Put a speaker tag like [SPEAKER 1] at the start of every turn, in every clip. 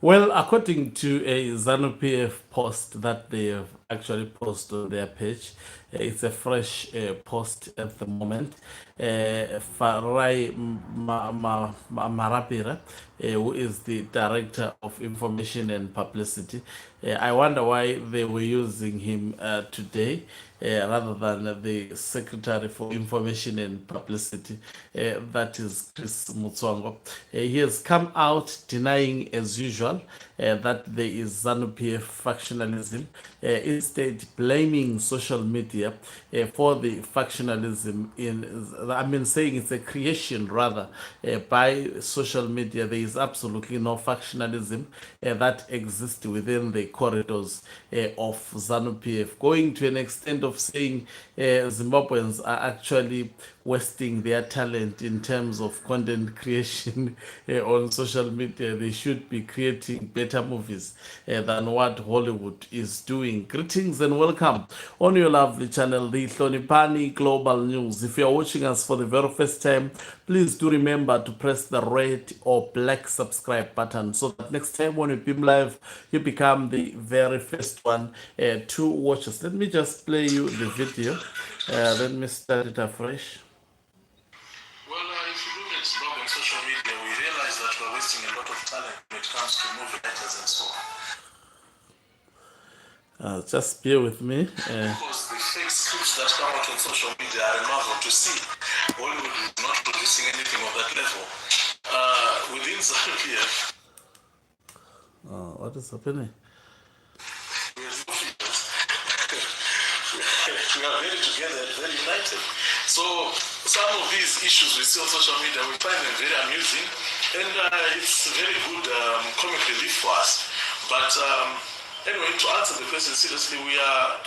[SPEAKER 1] Well, according to a ZANU PF post that they have actually posted on their page, it's a fresh post at the moment. Farai Marapira, who is the Director of Information and Publicity, I wonder why they were using him today rather than the Secretary for Information and Publicity, that is Chris Mutsongo. He has come out denying, as usual, that there is ZANU PF factionalism, instead blaming social media for the factionalism saying it's a creation rather by social media. There is absolutely no factionalism that exists within the corridors of ZANU PF, going to an extent of saying Zimbabweans are actually wasting their talent in terms of content creation on social media. They should be creating better movies than what Hollywood is doing. Greetings and welcome on your lovely channel, the Hlonipani Global News. If you are watching us for the very first time, please do remember to press the red or black subscribe button so that next time when we beam live, you become the very first one to watch us. Let me just play you the video. Let me start it afresh.
[SPEAKER 2] Well, if you look at Zimbabwe on social media, we realize that we're wasting a lot of talent when it comes to movie writers and so on.
[SPEAKER 1] Just bear with me.
[SPEAKER 2] Because the fake scripts that come out on social media are a marvel to see. Hollywood is not producing anything of that level. Within ZANU PF,
[SPEAKER 1] What is happening?
[SPEAKER 2] we are no figures. We are very together, very united. So some of these issues we see on social media, we find them very amusing, and it's very good comic relief for us. But anyway, to answer the question seriously, we are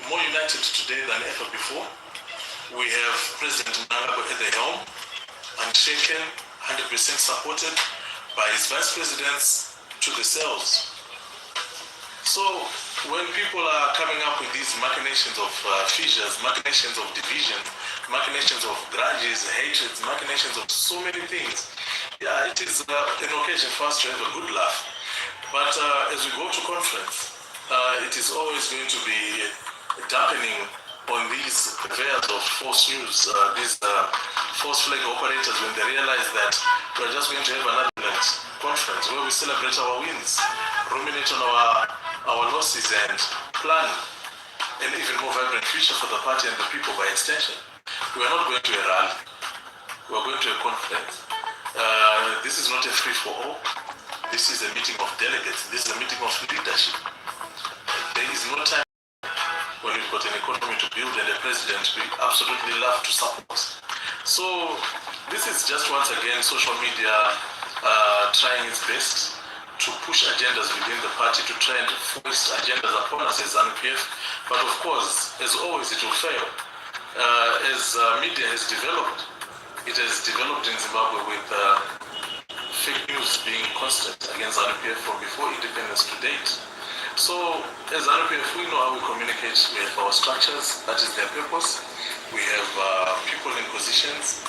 [SPEAKER 2] more united today than ever before. We have President Mnangagwa at the helm, unshaken, 100% supported by his vice presidents to the cells. So when people are coming up with these machinations of fissures, machinations of division, machinations of grudges, hatreds, machinations of so many things, yeah, it is an occasion for us to have a good laugh. But as we go to conference, it is always going to be dampening on these purveyors of false news, these false flag operators, when they realize that we're just going to have another conference where we celebrate our wins, ruminate on our losses, and plan an even more vibrant future for the party and the people by extension. We are not going to a rally. We are going to a conference. This is not a free-for-all. This is a meeting of delegates. This is a meeting of leadership. There is no time when we've got an economy to build and a president we absolutely love to support. So this is just once again social media trying its best to push agendas within the party, to try and foist agendas upon us as ZANU PF. But of course, as always, it will fail. As media has developed, it has developed in Zimbabwe with fake news being constant against ZANU PF from before independence to date. So as ZANU PF, we know how we communicate. We have our structures, that is their purpose. We have people in positions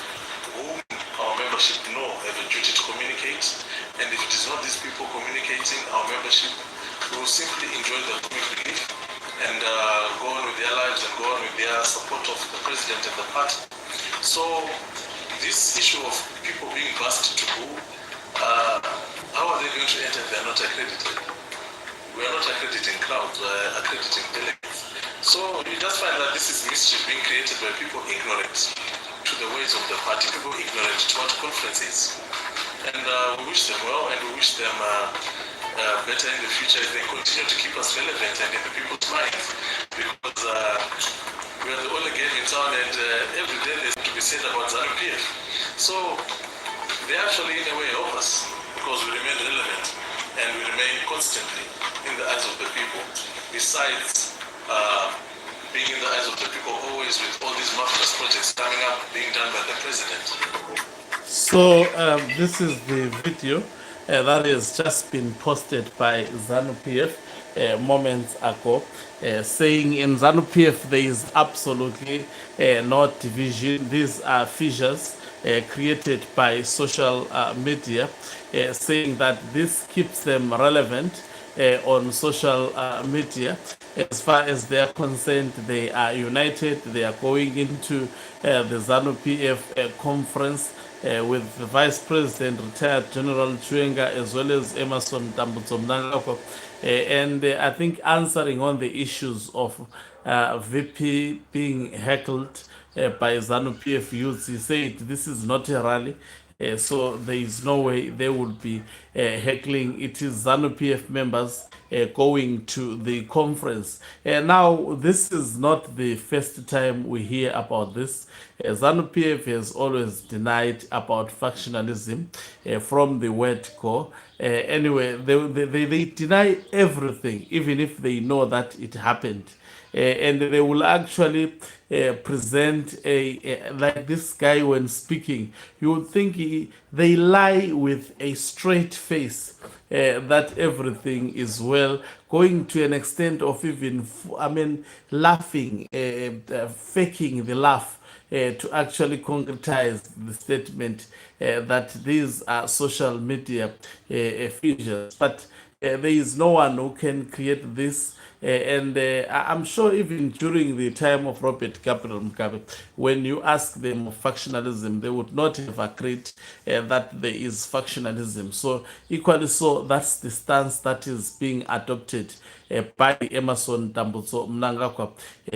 [SPEAKER 2] whom our membership know have a duty to communicate. And if it is not these people communicating, our membership will simply enjoy the comic relief and go on with their lives and go on with their support of the president and the party. So this issue of people being bussed to who, how are they going to enter if they are not accredited? We are not accrediting crowds, we are accrediting delegates. So you just find that this is mischief being created by people ignorant to the ways of the party, people ignorant to what conference is. And we wish them well, and we wish them better in the future if they continue to keep us relevant and in the people's minds. Because we are the only game in town, and every day there's to be said about ZANU PF. So they actually in a way help us because we remain relevant and we remain constantly in the eyes of the people. Besides being in the eyes of the people always with all these marvelous projects coming up being done by the president.
[SPEAKER 1] So this is the video that has just been posted by ZANU PF moments ago, saying in ZANU PF there is absolutely no division. These are fissures created by social media, saying that this keeps them relevant on social media. As far as they are concerned, they are united. They are going into the ZANU PF conference with the Vice President, retired General Chuenga, as well as Emerson Tambutso Mnangagwa, and I think answering on the issues of VP being heckled by ZANU PF youths, he said this is not a rally. So there is no way they would be heckling. It is ZANU PF members going to the conference. Now, this is not the first time we hear about this. ZANU PF has always denied about factionalism from the word go. Anyway, they deny everything, even if they know that it happened. And they will actually present like this guy when speaking. You would think they lie with a straight face that everything is well, going to an extent of even, laughing, faking the laugh. To actually concretize the statement that these are social media figures. But there is no one who can create this. And I'm sure even during the time of Robert Gabriel Mugabe, when you ask them of factionalism, they would not have agreed that there is factionalism. So equally so, that's the stance that is being adopted by the Emerson Tambutso Mnangagwa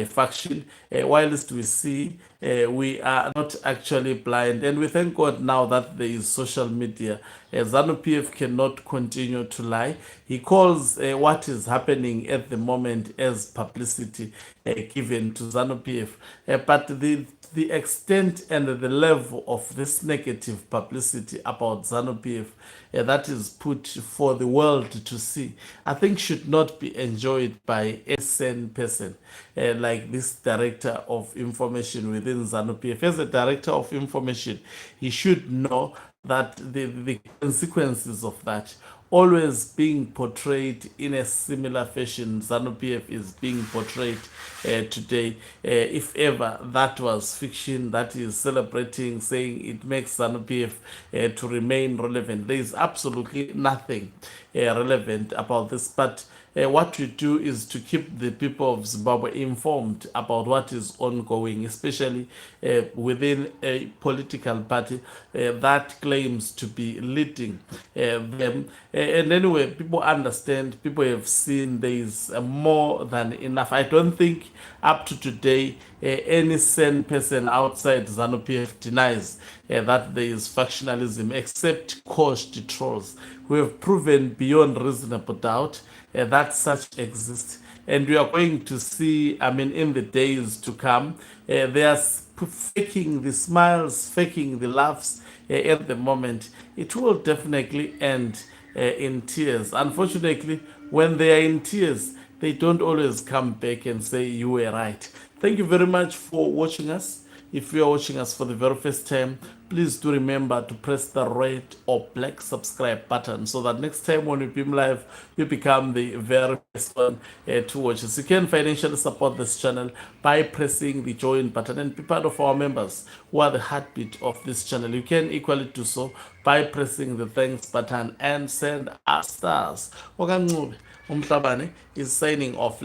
[SPEAKER 1] faction. Whilst we see we are not actually blind, and we thank God now that there is social media. ZANU PF cannot continue to lie. He calls what is happening at the moment as publicity given to ZANU PF, but the extent and the level of this negative publicity about ZANU PF that is put for the world to see, I think should not be enjoyed by a sane person like this director of information within ZANU PF. As a director of information, he should know that the consequences of that always being portrayed in a similar fashion. ZANU PF is being portrayed today. If ever that was fiction that is celebrating, saying it makes ZANU PF to remain relevant, there is absolutely nothing relevant about this. But what we do is to keep the people of Zimbabwe informed about what is ongoing, especially within a political party that claims to be leading them. And anyway, people understand, people have seen there is more than enough. I don't think up to today any sane person outside ZANU PF denies that there is factionalism, except coached trolls who have proven beyond reasonable doubt that such exists. And we are going to see, in the days to come, they are faking the smiles, faking the laughs at the moment. It will definitely end in tears. Unfortunately, when they are in tears, they don't always come back and say you were right. Thank you very much for watching us. If you are watching us for the very first time, please do remember to press the red or black subscribe button so that next time when we beam live, you become the very first one to watch us. You can financially support this channel by pressing the join button and be part of our members who are the heartbeat of this channel. You can equally do so by pressing the thanks button and send us stars. Okanqube Umhlabane is signing off.